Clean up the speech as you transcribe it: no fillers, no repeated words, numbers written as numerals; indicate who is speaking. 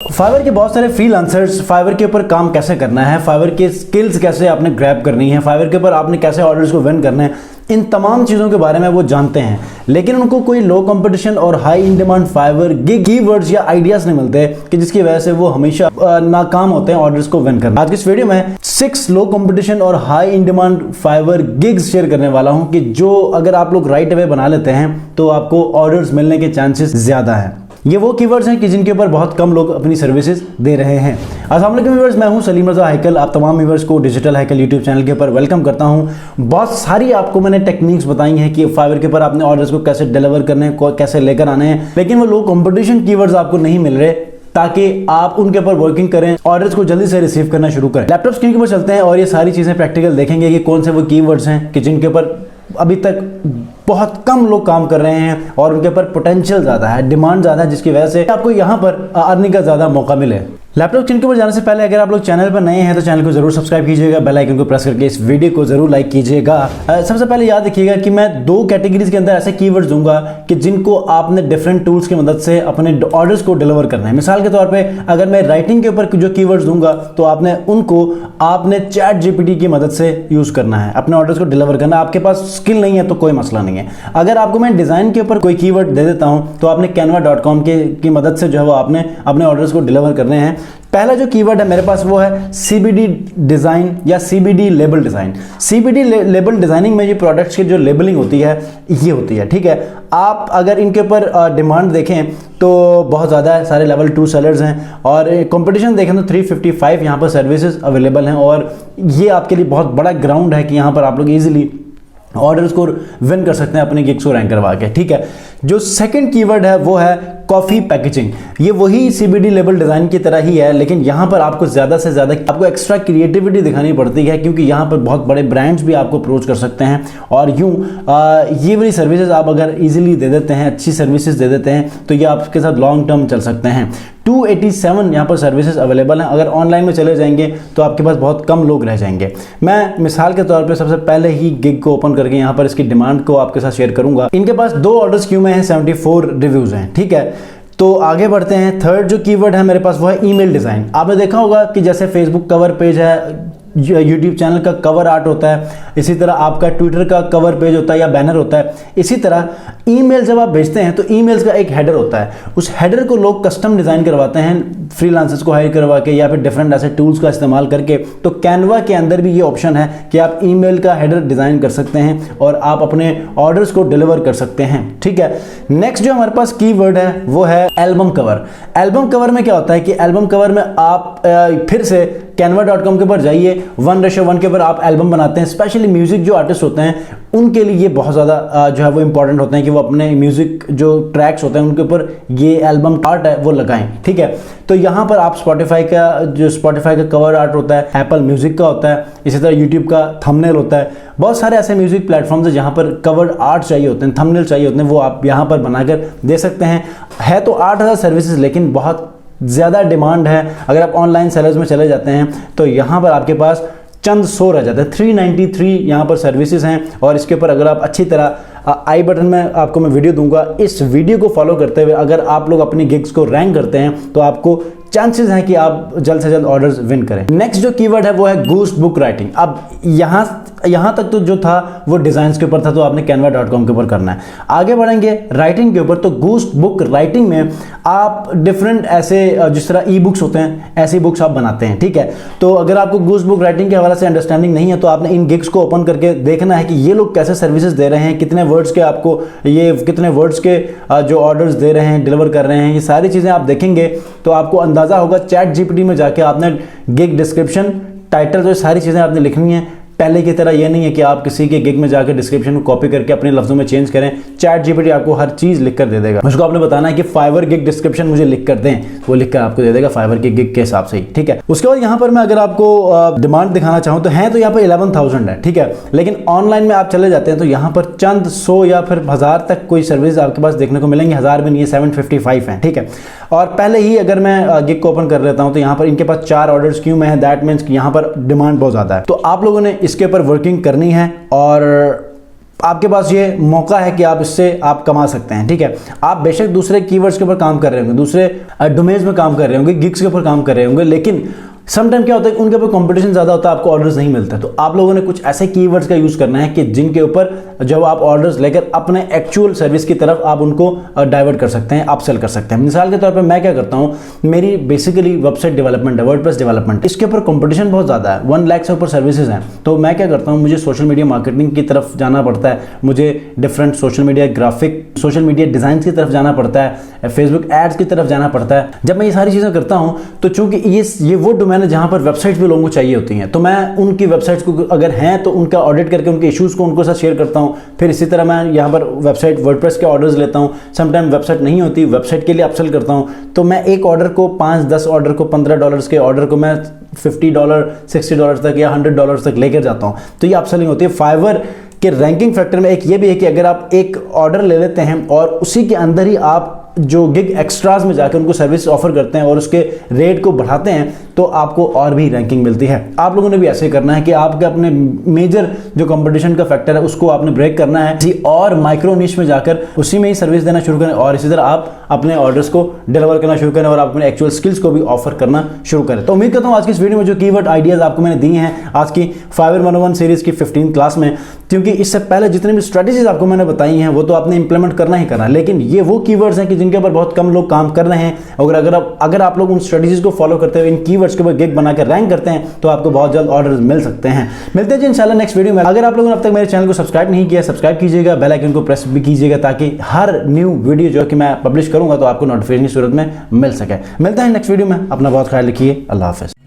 Speaker 1: Fibre के बहुत सारे फ्रीलांसर्स फाइवर के ऊपर काम कैसे करना है, फाइवर के स्किल्स कैसे आपने ग्रैब करनी है, फाइवर के ऊपर आपने कैसे ऑर्डर्स को विन करना है, इन तमाम चीज़ों के बारे में वो जानते हैं, लेकिन उनको कोई लो कंपटीशन और high in demand Fiverr gig keywords या आइडियाज नहीं मिलते कि जिसकी वजह से वो हमेशा नाकाम होते हैं ऑर्डर्स को विन करना। आज की इस वीडियो में 6 लो कंपटीशन और high in demand Fiverr gigs share करने वाला हूं कि जो अगर आप लोग राइट अवे बना लेते हैं तो आपको ऑर्डर्स मिलने के चांसेस ज्यादा हैं। ये वो कीवर्ड्स हैं कि जिनके ऊपर बहुत कम लोग अपनी सर्विसेज दे रहे हैं। अस्सलाम वालेकुम व्यूअर्स, मैं हूं सलीम रज़ा हैकल। आप तमाम व्यूअर्स को डिजिटल हैकल यूट्यूब चैनल के ऊपर वेलकम करता हूं। बहुत सारी आपको मैंने टेक्निक्स बताई हैं कि फाइवर के ऊपर आपने ऑर्डर्स को कैसे डिलीवर करने हैं, कैसे लेकर आने हैं, लेकिन वो लो कंपटीशन कीवर्ड्स आपको नहीं मिल रहे ताकि आप उनके ऊपर वर्किंग करें, ऑर्डर्स को जल्दी से रिसीव करना शुरू करें। लैपटॉप स्क्रीन के ऊपर चलते हैं और ये सारी चीज़ें प्रैक्टिकल देखेंगे कि कौन से वो कीवर्ड्स हैं कि जिनके ऊपर अभी तक बहुत कम लोग काम कर रहे हैं और उनके ऊपर पोटेंशियल ज़्यादा है, डिमांड ज़्यादा है, जिसकी वजह से आपको यहाँ पर अर्निंग का ज़्यादा मौका मिले। लैपटॉप स्क्रीन के ऊपर जाने से पहले अगर आप लोग चैनल पर नए हैं तो चैनल को जरूर सब्सक्राइब कीजिएगा, बेल आइकन को प्रेस करके इस वीडियो को जरूर लाइक कीजिएगा। सबसे पहले याद रखिएगा कि मैं 2 कैटेगरीज के अंदर ऐसे कीवर्ड्स दूंगा कि जिनको आपने डिफरेंट टूल्स की मदद से अपने ऑर्डर्स को डिलीवर करना है। मिसाल के तौर पे अगर मैं राइटिंग के ऊपर जो कीवर्ड्स दूंगा तो आपने चैट जीपीटी की मदद से यूज करना है, अपने ऑर्डर्स को डिलीवर करना। आपके पास स्किल नहीं है तो कोई मसला नहीं है। अगर आपको मैं डिजाइन के ऊपर कोई कीवर्ड दे देता हूं तो आपने canva.com की मदद से जो है वो आपने अपने ऑर्डर्स को डिलीवर करने हैं। पहला जो कीवर्ड है मेरे पास वो है सीबीडी डिजाइन या CBD label design. CBD label designing में ये प्रोडक्ट्स की जो लेबलिंग होती है ये होती है, ठीक है। आप अगर इनके ऊपर डिमांड देखें तो बहुत ज़्यादा है, सारे लेवल 2 सेलर्स हैं और कंपटीशन देखें तो 355 यहाँ पर सर्विसेज अवेलेबल हैं और ये आपके लिए बहुत बड़ा ग्राउंड है कि यहाँ पर आप लोग ईजिली ऑर्डर्स को विन कर सकते हैं अपने गिग्स को रैंक करवा के, ठीक है। जो सेकंड कीवर्ड है वो है कॉफी पैकेजिंग। ये वही सीबीडी लेबल डिजाइन की तरह ही है, लेकिन यहाँ पर आपको ज़्यादा से ज़्यादा आपको एक्स्ट्रा क्रिएटिविटी दिखानी पड़ती है क्योंकि यहाँ पर बहुत बड़े ब्रांड्स भी आपको अप्रोच कर सकते हैं और यूँ ये वाली सर्विसेज आप अगर इजीली दे देते हैं, अच्छी सर्विसेज दे देते हैं तो ये आपके साथ लॉन्ग टर्म चल सकते हैं। 287 यहाँ पर सर्विसेज अवेलेबल हैं। अगर ऑनलाइन में चले जाएंगे तो आपके पास बहुत कम लोग रह जाएंगे। मैं मिसाल के तौर पे सबसे पहले ही गिग को ओपन करके यहाँ पर इसकी डिमांड को आपके साथ शेयर करूंगा। इनके पास 2 ऑर्डर्स क्यू में हैं, 74 रिव्यूज हैं, ठीक है। तो आगे बढ़ते हैं। थर्ड जो कीवर्ड है मेरे पास वो है ईमेल डिज़ाइन। आपने देखा होगा कि जैसे फेसबुक कवर पेज है, यूट्यूब चैनल का कवर आर्ट होता है, इसी तरह आपका ट्विटर का कवर पेज होता है या बैनर होता है, इसी तरह ईमेल जब आप भेजते हैं तो ईमेल्स का एक हेडर होता है। उस हेडर को लोग कस्टम डिज़ाइन करवाते हैं फ्रीलांसर्स को हायर करवा के या फिर डिफरेंट ऐसे टूल्स का इस्तेमाल करके। तो कैनवा के अंदर भी ये ऑप्शन है कि आप ईमेल का हेडर डिज़ाइन कर सकते हैं और आप अपने ऑर्डर्स को डिलीवर कर सकते हैं, ठीक है। नेक्स्ट जो हमारे पास कीवर्ड है वो है एल्बम कवर। एल्बम कवर में क्या होता है कि एल्बम कवर में आप फिर से canva.com के ऊपर जाइए, 1:1 के ऊपर आप एल्बम बनाते हैं। स्पेशली म्यूजिक जो आर्टिस्ट होते हैं उनके लिए ये बहुत ज़्यादा जो है वो इंपॉर्टेंट होते हैं कि वो अपने म्यूजिक जो ट्रैक्स होते हैं उनके ऊपर ये एल्बम आर्ट है वो लगाएं, ठीक है। तो यहाँ पर आप स्पॉटिफाई का कवर आर्ट होता है, एप्पल म्यूजिक का होता है, इसी तरह यूट्यूब का थंबनेल होता है। बहुत सारे ऐसे म्यूजिक प्लेटफॉर्म्स हैं जहाँ पर कवर आर्ट चाहिए होते हैं, थंबनेल चाहिए होते हैं, वो आप यहाँ पर बनाकर दे सकते हैं। है तो 8000 सर्विसेज, लेकिन बहुत ज़्यादा डिमांड है। अगर आप ऑनलाइन सेलर्स में चले जाते हैं तो यहाँ पर आपके पास चंद 100 रह जाता है। 393 यहाँ पर सर्विसेज हैं और इसके ऊपर अगर आप अच्छी तरह आई बटन में आपको मैं वीडियो दूंगा, इस वीडियो को फॉलो करते हुए अगर आप लोग अपनी गिग्स को रैंक करते हैं तो आपको चांसेस हैं कि आप जल्द से जल्द ऑर्डर्स विन करें। नेक्स्ट जो कीवर्ड है वो है गूस्ट बुक राइटिंग। अब यहाँ तक तो जो था वो डिजाइन्स के ऊपर था, तो आपने canva.com के ऊपर करना है। आगे बढ़ेंगे राइटिंग के ऊपर, तो गूस्ट बुक राइटिंग में आप डिफरेंट ऐसे जिस तरह ई बुक्स होते हैं ऐसी बुक्स आप बनाते हैं, ठीक है। तो अगर आपको गूस्ट बुक राइटिंग के हवाले से अंडरस्टैंडिंग नहीं है तो आपने इन गिग्स को ओपन करके देखना है कि ये लोग कैसे सर्विसेज दे रहे हैं, कितने वर्ड्स के जो ऑर्डर्स दे रहे हैं, डिलीवर कर रहे हैं, ये सारी चीज़ें आप देखेंगे तो आपको अंदाज़ा होगा। चैट जीपीटी में जाके आपने गिग डिस्क्रिप्शन, टाइटल, जो सारी चीज़ें आपने लिखनी है। पहले की तरह ये नहीं है कि आप किसी के गिग में जाकर डिस्क्रिप्शन को कॉपी करके अपने लफ्जों में चेंज करें। चैट जीपीटी आपको हर चीज़ लिख कर दे देगा। मुझको आपने बताना है कि फाइवर गिग डिस्क्रिप्शन मुझे लिख कर दें, वो लिख कर आपको दे देगा फाइवर के गिग के हिसाब से ही, ठीक है। उसके बाद यहाँ पर मैं अगर आपको डिमांड दिखाना चाहूँ तो है तो यहाँ पर 11,000 है, ठीक है। लेकिन ऑनलाइन में आप चले जाते हैं तो यहाँ पर चंद 100 या फिर 1000 तक कोई सर्विस आपके पास देखने को मिलेंगे। 1000 भी नहीं है, 755 है, ठीक है। और पहले ही अगर मैं गिग को ओपन कर लेता हूँ तो यहाँ पर इनके पास 4 ऑर्डर्स क्यों में है, दैट मीन्स कि यहाँ पर डिमांड बहुत ज़्यादा है। तो आप लोगों ने इसके ऊपर वर्किंग करनी है और आपके पास ये मौका है कि आप इससे आप कमा सकते हैं। ठीक है, आप बेशक दूसरे कीवर्ड्स के ऊपर काम कर रहे होंगे, दूसरे डोमेन्स में काम कर रहे होंगे, गिग्स के ऊपर काम कर रहे होंगे, लेकिन समटाइम क्या होता है कि उनके ऊपर कंपटीशन ज़्यादा होता है, आपको ऑर्डर्स नहीं मिलते। तो आप लोगों ने कुछ ऐसे कीवर्ड्स का यूज़ करना है कि जिनके ऊपर जब आप ऑर्डर्स लेकर अपने एक्चुअल सर्विस की तरफ आप उनको डाइवर्ट कर सकते हैं, अपसेल कर सकते हैं। मिसाल के तौर पे मैं क्या करता हूँ, मेरी बेसिकली वेबसाइट डेवलपमेंट है, वर्डप्रेस डेवलपमेंट, इसके ऊपर कंपटीशन बहुत ज़्यादा है, 1 लाख से ऊपर सर्विसेज हैं। तो मैं क्या करता हूँ, मुझे सोशल मीडिया मार्केटिंग की तरफ जाना पड़ता है, मुझे different social media graphic, social media design की तरफ जाना पड़ता है, फेसबुक एड्स की तरफ जाना पड़ता है। जब मैं ये सारी चीज़ें करता हूँ तो चूंकि ये वो डोमेन है जहाँ पर वेबसाइट भी लोगों को चाहिए होती हैं, तो मैं उनकी वेबसाइट्स को अगर हैं तो उनका ऑडिट करके उनके इश्यूज़ को उनको साथ शेयर करता हूँ। फिर इसी तरह मैं यहाँ पर वेबसाइट वर्डप्रेस के ऑर्डर्स लेता हूँ, समटाइम वेबसाइट नहीं होती, वेबसाइट के लिए अपसेल करता हूँ। तो मैं एक ऑर्डर को 5-10 ऑर्डर को $15 के ऑर्डर को मैं $50, $60 तक या $100 तक लेकर जाता हूँ। तो ये अपसेलिंग होती है। फाइवर के रैंकिंग फैक्टर में एक ये भी है कि अगर आप एक ऑर्डर ले लेते हैं और उसी के अंदर ही आप जो गिग एक्स्ट्राज में जाकर उनको सर्विस ऑफर करते हैं और उसके रेट को बढ़ाते हैं, तो आपको और भी रैंकिंग मिलती है। आप लोगों ने भी ऐसे करना है कि आपके अपने मेजर जो कंपटीशन का फैक्टर है उसको आपने ब्रेक करना है जी, और माइक्रो निश में जाकर उसी में ही सर्विस देना शुरू करें और इसी तरह आप अपने ऑर्डर्स को डिलीवर करना शुरू करें और अपने एक्चुअल स्किल्स को भी ऑफर करना शुरू करें। तो उम्मीद करता हूँ आज की इस वीडियो में जो कीवर्ड आइडियाज आपको मैंने दिए हैं आज की फाइवर 101 सीरीज की 15 क्लास में, क्योंकि इससे पहले जितनी भी स्ट्रेटेजीज आपको मैंने बताई हैं वो तो आपने इंप्लीमेंट करना ही करना है, लेकिन ये वो कीवर्ड्स हैं कि जिनके ऊपर बहुत कम लोग काम कर रहे हैं। और अगर आप लोग उन स्ट्रेटेजीज को फॉलो करते हुए इन कीवर्ड्स के ऊपर गिग बनाकर रैंक करते हैं तो आपको बहुत जल्द ऑर्डर्स मिल सकते हैं। मिलते हैं जी इंशाल्लाह नेक्स्ट वीडियो में। अगर आप लोगों ने अब तक मेरे चैनल को सब्सक्राइब नहीं किया, सब्सक्राइब कीजिएगा, बेल आइकन को प्रेस भी कीजिएगा ताकि हर न्यू वीडियो जो कि मैं पब्लिश करूंगा तो आपको नोटिफिकेशन की सूरत में मिल सके। मिलता है नेक्स्ट वीडियो में, अपना बहुत ख्याल रखिए, अल्लाह हाफिज़।